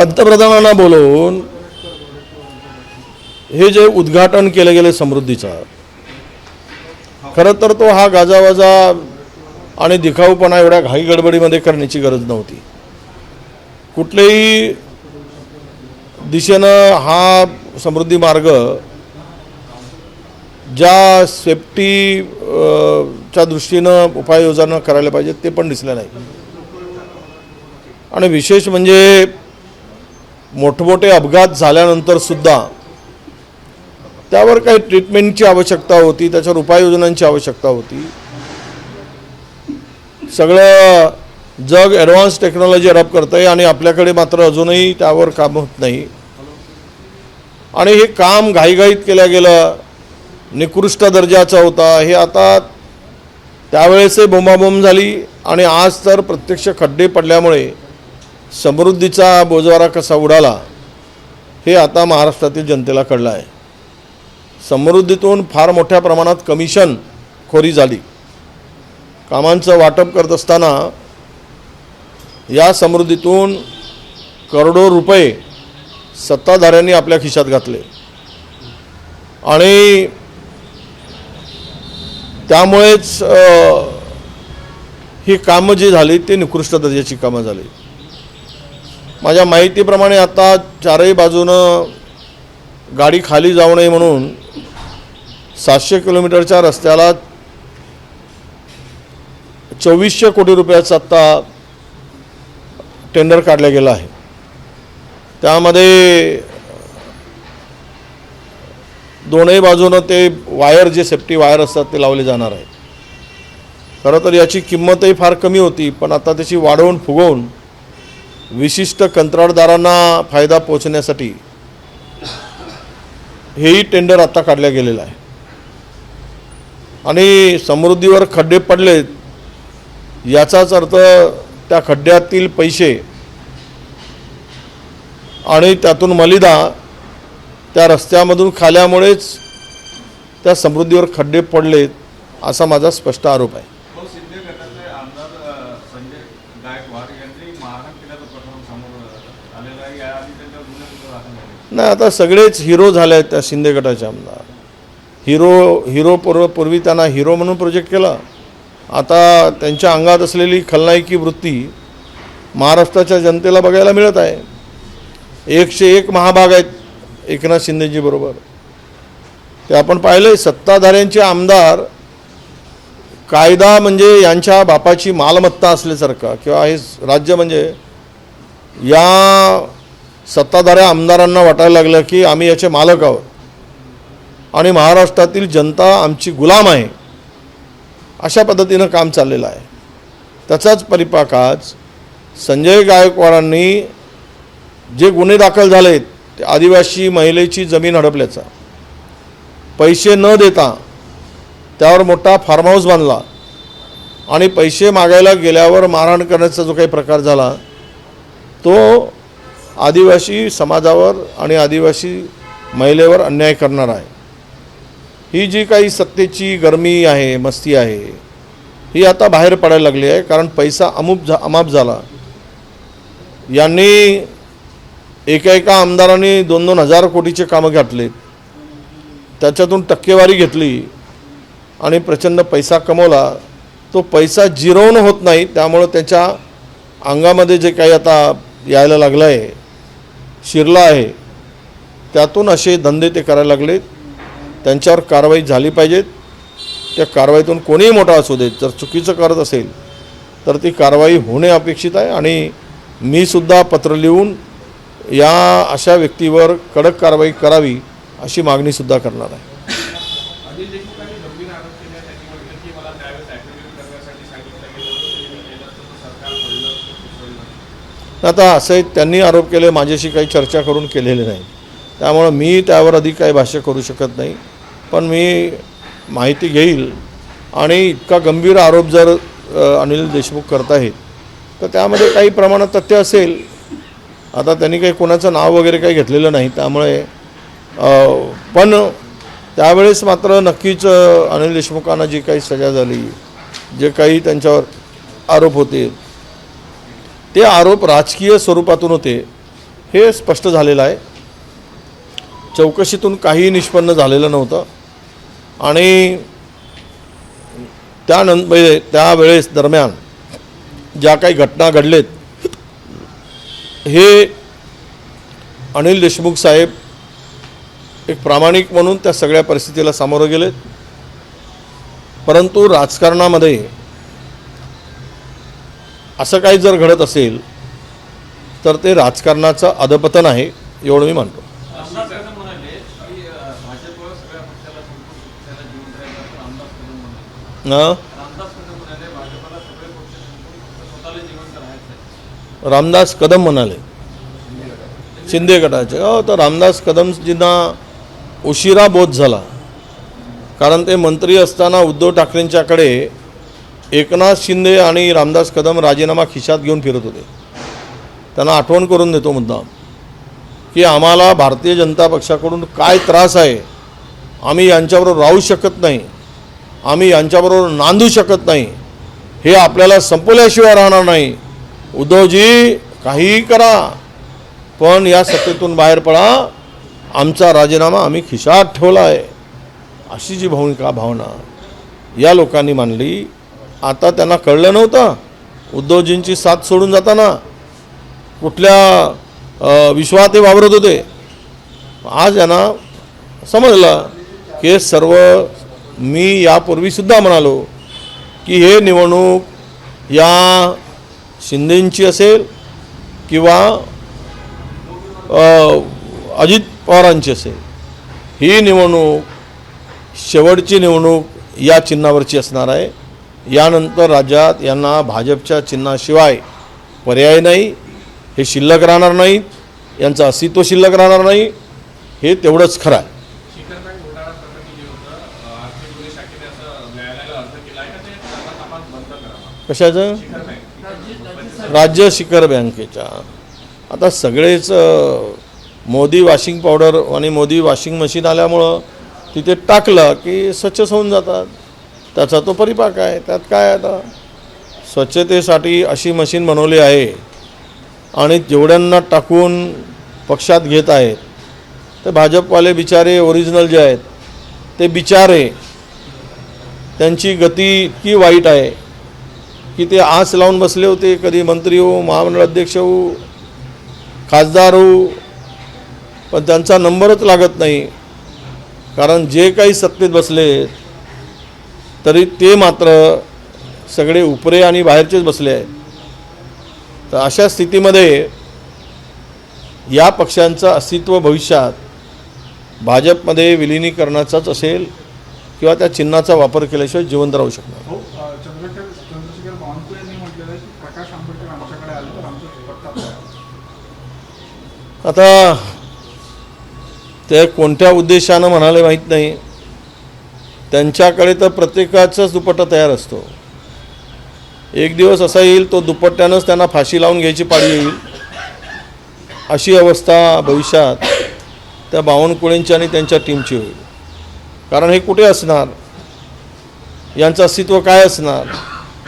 पंतप्रधानांना बोलवून हे जे उद्घाटन केलं गेलं समृद्धीचा, खरं तर तो हा गाजावाजा आणि दिखाऊपणा एवढ्या घाई गडबडीमध्ये करण्याची गरज नव्हती. कुठल्याही दिशेनं हा समृद्धी मार्ग ज्या सेफ्टी च्या दृष्टीनं उपाययोजना करायला पाहिजे ते पण दिसलं नाही. आणि विशेष म्हणजे मोठमोठे अपघात झाल्यानंतर सुद्धा त्यावर काही ट्रीटमेंटची आवश्यकता होती, त्याच्यावर उपाययोजनांची आवश्यकता होती. सगळं जग ॲडव्हान्स टेक्नॉलॉजी अडॉप्ट करतं आहे आणि आपल्याकडे मात्र अजूनही त्यावर काम होत नाही. आणि हे काम घाईघाईत केलं गेलं, निकृष्ट दर्जाचं होता. हे आता त्यावेळेसही बोंबाबोंब झाली आणि आज तर प्रत्यक्ष खड्डे पडल्यामुळे समृद्धीचा बोजवारा कसा उडाला हे आता महाराष्ट्रातील जनतेला कळलं आहे. समृद्धीतून फार मोठ्या प्रमाणात कमिशन खोरी झाली. कामांचं वाटप करत असताना या समृद्धीतून करोडो रुपये सत्ताधाऱ्यांनी आपल्या खिशात घातले आणि त्यामुळेच ही कामं जी झाली ती निकृष्ट दर्जाची कामं झाली. माझ्या माहितीप्रमाणे आता चारही बाजूनं गाडी खाली जाऊ नये म्हणून 700 किलोमीटरच्या रस्त्याला 2400 कोटी रुपयाचं आत्ता टेंडर काढलं गेलं आहे. त्यामध्ये दोनही बाजूनं ते वायर, जे सेफ्टी वायर असतात ते लावले जाणार आहे. खरं तर याची किंमतही फार कमी होती, पण आता त्याची वाढवून फुगवून विशिष्ट कंत्राटदारांना फायदा पोहोचण्यासाठी हेही टेंडर आता काढलं गेलेलं आहे. आणि समृद्धीवर खड्डे पडलेत याचाच अर्थ त्या खड्ड्यातील पैसे आणि त्यातून मलिदा त्या रस्त्यामधून खाल्यामुळेच त्या समृद्धीवर खड्डे पडलेत असा माझा स्पष्ट आरोप आहे. नाही, आता सगळेच हिरो झाले आहेत त्या शिंदे गटाचे आमदार. हिरो पूर्वी त्यांना हिरो म्हणून प्रोजेक्ट केला. आता त्यांच्या अंगात असलेली खलनायकी वृत्ती महाराष्ट्राच्या जनतेला बघायला मिळत आहे. 101 महाभाग आहेत एकनाथ शिंदेजी बरोबर. ते आपण पाहिलं, सत्ताधाऱ्यांचे आमदार कायदा म्हणजे यांच्या बापाची मालमत्ता असल्यासारखा, किंवा हे राज्य म्हणजे या सत्ताधाऱ्या आमदारांना वाटायला लागलं की आम्ही याचे मालक आहोत आणि महाराष्ट्रातील जनता आमची गुलाम आहे, अशा पद्धतीनं काम चाललेलं आहे. त्याचाच परिपाक आज संजय गायकवाडांनी जे गुन्हे दाखल झालेत, ते आदिवासी महिलेची जमीन हडपल्याचा, पैसे न देता त्यावर मोठा फार्म हाऊस बांधला आणि पैसे मागायला गेल्यावर मारहाण करण्याचा जो काही प्रकार झाला तो आदिवासी समाजावर आणि आदिवासी महिलेवर अन्याय करणार आहे. ही जी काही सत्तेची गरमी आहे, मस्ती आहे, ही आता बाहेर पडायला लागली आहे. कारण पैसा अमाप झाला. यांनी एका आमदारांनी 2-2 हजार कोटीचे कामं घातले, त्याच्यातून टक्केवारी घेतली आणि प्रचंड पैसा कमवला. तो पैसा जिरवून होत नाही, त्यामुळं त्याच्या अंगामध्ये जे काही आता यायला लागलं आहे, शिरला आहे, त्यातून असे धंदे ते करायला लागलेत. त्यांच्यावर कारवाई झाली पाहिजेत. त्या कारवाईतून कोणीही मोठा असू देत, जर चुकीचं करत असेल तर ती कारवाई होणे अपेक्षित आहे. आणि मी सुद्धा पत्र लिहून या अशा व्यक्तीवर कडक कारवाई करावी अशी मागणी सुद्धा करणार आहे. आता असे त्यांनी आरोप केले, माझ्याशी काही चर्चा करून केलेले नाही, त्यामुळे मी त्यावर अधिक काही भाष्य करू शकत नाही. पण मी माहिती घेईल आणि इतका गंभीर आरोप जर अनिल देशमुख करत आहेत तर त्यामध्ये काही प्रमाणात तथ्य असेल. आता त्यांनी काही कोणाचं नाव वगैरे काही घेतलेलं नाही, त्यामुळे पण त्यावेळेस मात्र नक्कीच अनिल देशमुखांना जी काही सजा झाली, जे काही त्यांच्यावर आरोप होते, ते आरोप राजकीय स्वरूपातून होते. हे स्पष्ट झालेलं आहे. चौकशीतून काही निष्पन्न झालेलं नव्हतं आणि त्यावेळेस दरम्यान ज्या काही घटना घडलेत हे अनिल देशमुख साहेब एक प्रामाणिक म्हणून त्या सगळ्या परिस्थितीला सामोरे गेलेत. परंतु राजकारणामध्ये असं काही जर घडत असेल तर ते राजकारणाचं अधपतन आहे एवढं मी मानतो. रामदास कदम म्हणाले शिंदे गटाचे. तर रामदास कदमजींना उशिरा बोध झाला, कारण ते मंत्री असताना उद्धव ठाकरेंच्याकडे एकनाथ शिंदे आणि रामदास कदम राजीनामा खिशात घेऊन फिरत होते. त्यांना आठवण करून देतो मुद्दाम की आम्हाला भारतीय जनता पक्षाकडून काय त्रास आहे, आम्ही यांच्याबरोबर राहू शकत नाही, आम्ही यांच्याबरोबर नांदू शकत नाही, हे आपल्याला संपवल्याशिवाय राहणार नाही. उद्धवजी काहीही करा पण या सत्तेतून बाहेर पडा, आमचा राजीनामा आम्ही खिशात ठेवला आहे, अशी जी भावना या लोकांनी मांडली. आता त्यांना कळलं नव्हतं उद्धवजींची साथ सोडून जाताना कुठल्या विश्वात ते वावरत होते. आज यांना समजलं की सर्व मी यापूर्वीसुद्धा म्हणालो की हे निवडणूक या शिंदेंची असेल किंवा अजित पवारांची असेल, ही निवडणूक शेवटची निवडणूक या चिन्हावरची असणार आहे. यानंतर राज्यात यांना भाजपच्या चिन्हाशिवाय पर्याय नाही, हे शिल्लक राहणार नाहीत, यांचं अस्तित्व शिल्लक राहणार नाही, हे तेवढंच खरं आहे. कशाचं? राज्य शिखर बँकेच्या. आता सगळेच मोदी वॉशिंग पावडर आणि मोदी वॉशिंग मशीन आल्यामुळं तिथे टाकलं की स्वच्छ होऊन जातात, त्याचा तो परिपाक आहे. त्यात काय आता स्वच्छतेसाठी अशी मशीन बनवली आहे आणि जेवढ्यांना टाकून पक्षात घेत आहेत ते भाजपवाले बिचारे ओरिजिनल जे आहेत ते बिचारे, त्यांची गती इतकी वाईट आहे की ते आस लावून बसले होते, कधी मंत्री हो, महामंडळ अध्यक्ष हो, खासदार हो, पण त्यांचा नंबरच लागत नाही. कारण जे काही सत्तेत बसले तरी ते मात्र सगळे उपरे आणि बाहेरचेच बसले आहेत. तर अशा स्थितीमध्ये या पक्षांचं अस्तित्व भविष्यात भाजपमध्ये विलिनीकरणाचाच असेल किंवा त्या चिन्हाचा वापर केल्याशिवाय जिवंत राहू शकणार. आता ते कोणत्या उद्देशानं म्हणाले माहीत नाही, त्यांच्याकडे तर प्रत्येकाचाच दुपट्टा तयार असतो. एक दिवस असा येईल तो दुपट्ट्यानंच त्यांना फाशी लावून घ्यायची पाळी येईल, अशी अवस्था भविष्यात त्या बावनकुळेंची आणि त्यांच्या टीमची होईल. कारण हे कुठे असणार, यांचं अस्तित्व काय असणार,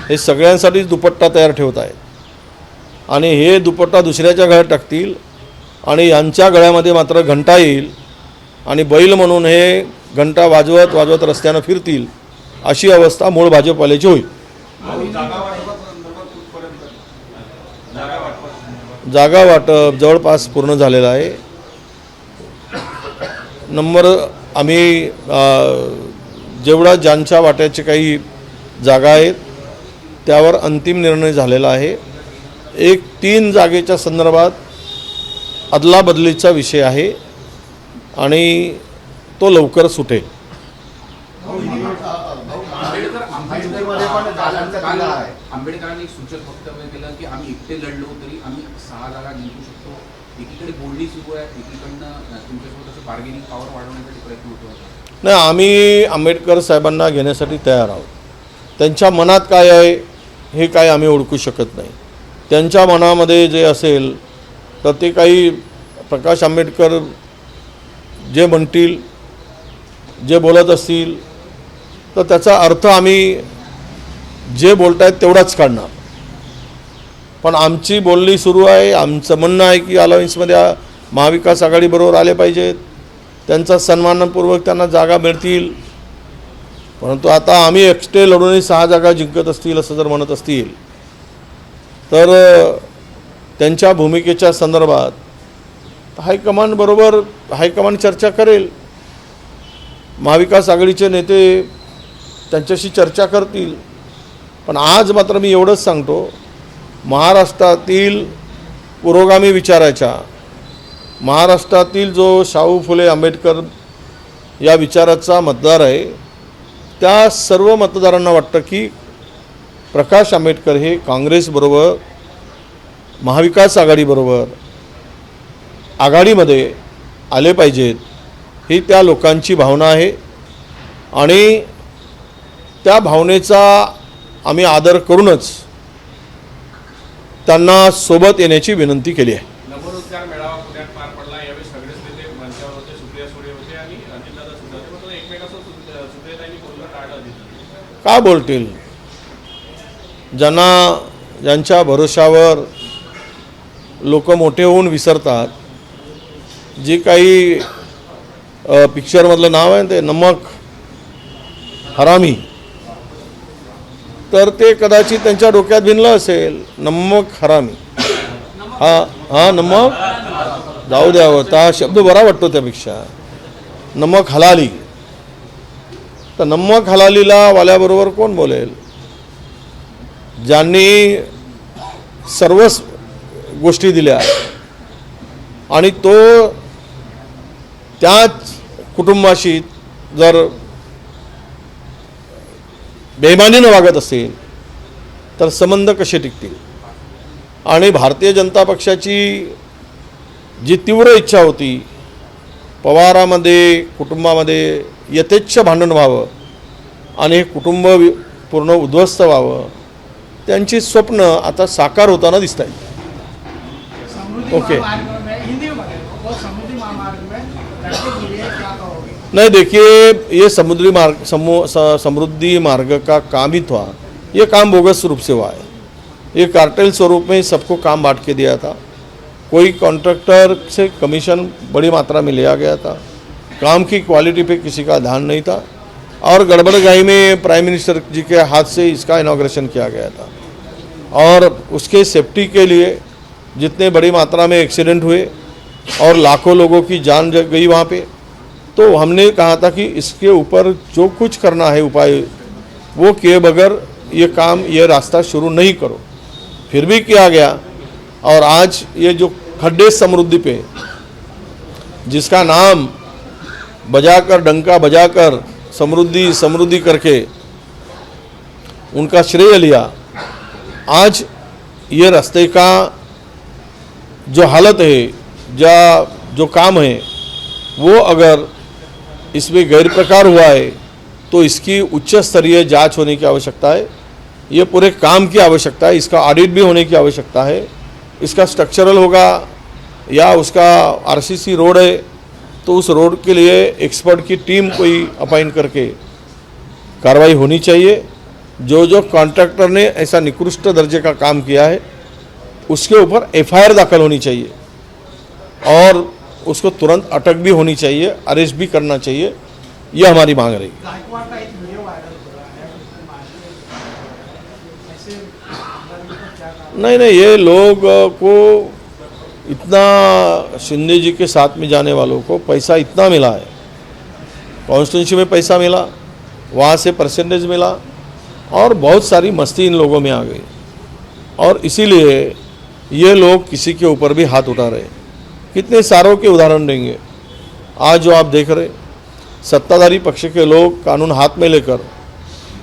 हे सगळ्यांसाठीच दुपट्टा तयार ठेवत आहेत आणि हे दुपट्टा दुसऱ्याच्या गळ्यात टाकतील आणि यांच्या गळ्यामध्ये मात्र घंटा येईल आणि बैल म्हणून हे घंटा वाजवत वाजवत रस्त्यानं फिरतील, अशी अवस्था मूळ भाजपवाल्याची होईल. जागा वाटप जवळपास पूर्ण झालेलं आहे. नंबर आम्ही जेवढा ज्यांच्या वाट्याचे काही जागा आहेत त्यावर अंतिम निर्णय झालेला आहे. 3 जागेच्या संदर्भात अदलाबदलीचा विषय आहे आणि तो लवकर सुटेल. आंबेडकरांनी सूचक वक्तव्य केलं की आम्ही एकटे लढलो तरी आम्ही 6 जागा जिंकू शकतो. एकीकडे बोलणी सुरू आहे, एकीकडनं तुमच्यासोबत असं बार्गेनिंग पॉवर वाढवण्यासाठी प्रयत्न होतो. नाही, आम्ही आंबेडकर साहेबांना घेण्यासाठी तयार आहोत. त्यांच्या मनात काय आहे हे काय आम्ही ओळखू शकत नाही. त्यांच्या मनामध्ये जे असेल तर ते काही प्रकाश आंबेडकर जे म्हणतील, जे बोलत असतील तर त्याचा अर्थ आम्ही जे बोलतायत तेवढाच काढणार. पण आमची बोलणी सुरू आहे. आमचं म्हणणं आहे की अलायन्समध्ये महाविकास आघाडीबरोबर आले पाहिजेत, त्यांचा सन्मानपूर्वक त्यांना जागा मिळतील. परंतु आता आम्ही एकटे लढूनही 6 जागा जिंकत असतील असं जर म्हणत असतील तर त्यांच्या भूमिकेच्या संदर्भात हायकमांड चर्चा करेल. महाविकास आघाडीचे नेते त्यांच्याशी चर्चा करतील. पण आज मात्र मी एवढंच सांगतो, महाराष्ट्रातील पुरोगामी विचाराच्या, महाराष्ट्रातील जो शाहू फुले आंबेडकर या विचाराचा मतदार आहे, त्या सर्व मतदारांना वाटतं की प्रकाश आंबेडकर हे काँग्रेसबरोबर, महाविकास आघाडीबरोबर आघाडीमध्ये आले पाहिजेत, ही त्या लोकांची भावना आहे. आणि त्या भावनेचा आम्ही आदर करूनच त्यांना सोबत येण्याची विनंती केली आहे. नवरोजगार मेळावा पुण्यात पार पडला. यावेळी सगळेच नेते मंचावर होते. सुप्रिया सुळे होते आणि अजितदादा सुद्धा होते. पण एकमेकांसोबत सुप्रियाताईंनी बोलणं टाळलं दिसलं. का बोलतील? ज्यांच्या भरोशावर लोक मोठे होऊन विसरतात. जे काही पिक्चरमधलं नाव आहे ते नमक हरामी, तर ते कदाचित त्यांच्या डोक्यात भिनलं असेल. नमक हरामी, हा नमक जाऊ द्यावं, हा शब्द बरा वाटतो त्यापेक्षा. नमक हलाली, तर नमक हलालीला वाल्याबरोबर कोण बोलेल? ज्यांनी सर्वच गोष्टी दिल्या आणि तो त्याच कुटुंबाशी जर बेईमानीनं वागत असेल तर संबंध कसे टिकतील? आणि भारतीय जनता पक्षाची जी तीव्र इच्छा होती पवारामध्ये कुटुंबामध्ये यथेच्छ भांडण व्हावं आणि हे कुटुंब पूर्ण उद्ध्वस्त व्हावं, त्यांची स्वप्न आता साकार होताना दिसत आहेत. ओके, नहीं देखिए, ये समृद्धि मार्ग का काम ही था. ये काम बोगस रूप से हुआ है. ये कार्टेल स्वरूप में सबको काम बांट के दिया था. कोई कॉन्ट्रैक्टर से कमीशन बड़ी मात्रा में लिया गया था. काम की क्वालिटी पे किसी का ध्यान नहीं था और गड़बड़गाही में प्राइम मिनिस्टर जी के हाथ से इसका इनॉग्रेशन किया गया था. और उसके सेफ्टी के लिए जितने बड़ी मात्रा में एक्सीडेंट हुए और लाखों लोगों की जान गई वहाँ पे, तो हमने कहा था कि इसके ऊपर जो कुछ करना है उपाय वो किए बगैर ये रास्ता शुरू नहीं करो. फिर भी किया गया. और आज ये जो खड्डे समृद्धि पे जिसका नाम बजाकर, डंका बजाकर समृद्धि समृद्धि करके उनका श्रेय लिया, आज ये रास्ते का जो हालत है, जो काम है, वो अगर इसमें गैर प्रकार हुआ है तो इसकी उच्च स्तरीय जांच होने की आवश्यकता है. ये पूरे काम की आवश्यकता है. इसका ऑडिट भी होने की आवश्यकता है. इसका स्ट्रक्चरल होगा या उसका आरसीसी रोड है तो उस रोड के लिए एक्सपर्ट की टीम कोई अपॉइंट करके कार्रवाई होनी चाहिए. जो कॉन्ट्रैक्टर ने ऐसा निकृष्ट दर्जे का काम किया है उसके ऊपर एफआईआर दाखिल होनी चाहिए और उसको तुरंत अटक भी होनी चाहिए, अरेस्ट भी करना चाहिए. ये हमारी मांग रही. नहीं, ये लोग को इतना, शिंदे जी के साथ में जाने वालों को पैसा इतना मिला है, कॉन्स्टिट्यूंसी में पैसा मिला, वहाँ से परसेंटेज मिला और बहुत सारी मस्ती इन लोगों में आ गई. और इसीलिए ये लोग किसी के ऊपर भी हाथ उठा रहे. कितने सारों के उदाहरण देंगे. आज जो आप देख रहे, सत्ताधारी पक्ष के लोग कानून हाथ में लेकर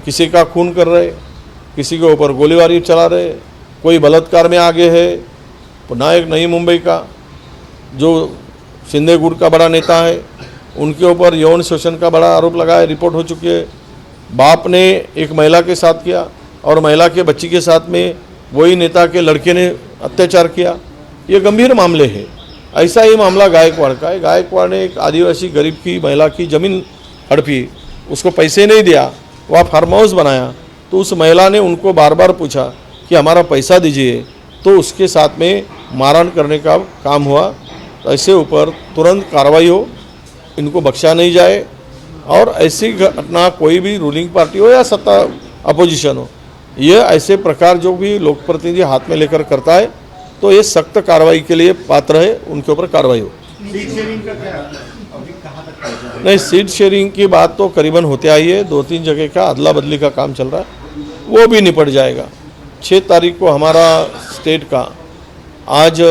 किसी का खून कर रहे, किसी के ऊपर गोलीबारी चला रहे, कोई बलात्कार में आगे है. पुनः एक नई मुंबई का जो शिंदे गुट का बड़ा नेता है, उनके ऊपर यौन शोषण का बड़ा आरोप लगाया, रिपोर्ट हो चुकी है. बाप ने एक महिला के साथ किया और महिला के बच्ची के साथ में वही नेता के लड़के ने अत्याचार किया. ये गंभीर मामले हैं. ऐसा ही मामला गायकवाड़ का है. गायकवाड़ ने एक आदिवासी गरीब की महिला की ज़मीन हड़पी, उसको पैसे नहीं दिया, वह फार्म हाउस बनाया, तो उस महिला ने उनको बार बार पूछा कि हमारा पैसा दीजिए, तो उसके साथ में मारहाण करने का काम हुआ। तो ऐसे ऊपर तुरंत कार्रवाई हो, इनको बख्शा नहीं जाए और ऐसी घटना कोई भी रूलिंग पार्टी हो या सत्ता अपोजिशन हो, ये ऐसे प्रकार जो भी लोक प्रतिनिधि हाथ में लेकर करता है तो ये सख्त कार्रवाई के लिए पात्र है, उनके ऊपर कार्रवाई हो। सीट शेयरिंग का क्या अभी कहाँ तक पहुँचा है? नहीं, सीट शेयरिंग की बात तो करीबन होते आई है, 2-3 जगह का अदला बदली का काम चल रहा है, वो भी निपट जाएगा। 6 तारीख को हमारा स्टेट का आज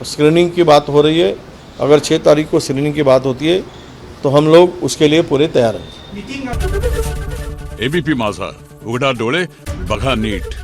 स्क्रीनिंग की बात हो रही है। अगर 6 तारीख को स्क्रीनिंग की बात होती है तो हम लोग उसके लिए पूरे तैयार हैं। नितीन एबीपी माझा, उघडा डोळे बघा नीट।